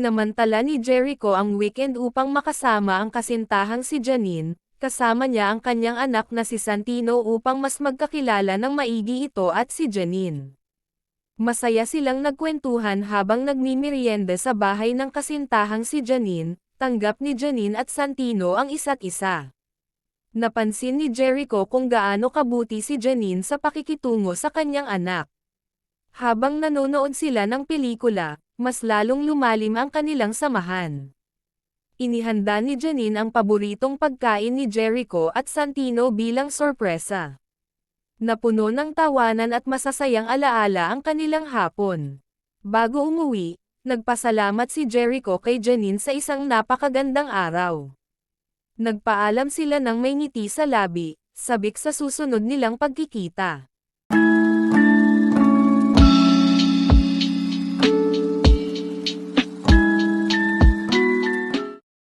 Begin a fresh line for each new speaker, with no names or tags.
Sinamantala ni Jericho ang weekend upang makasama ang kasintahang si Janine, kasama niya ang kanyang anak na si Santino upang mas magkakilala ng maigi ito at si Janine. Masaya silang nagkwentuhan habang nagmimerienda sa bahay ng kasintahang si Janine, tanggap ni Janine at Santino ang isa't isa. Napansin ni Jericho kung gaano kabuti si Janine sa pakikitungo sa kanyang anak. Habang nanonood sila ng pelikula, mas lalong lumalim ang kanilang samahan. Inihanda ni Janine ang paboritong pagkain ni Jericho at Santino bilang sorpresa. Napuno ng tawanan at masasayang alaala ang kanilang hapon. Bago umuwi, nagpasalamat si Jericho kay Janine sa isang napakagandang araw. Nagpaalam sila ng may ngiti sa labi, sabik sa susunod nilang pagkikita.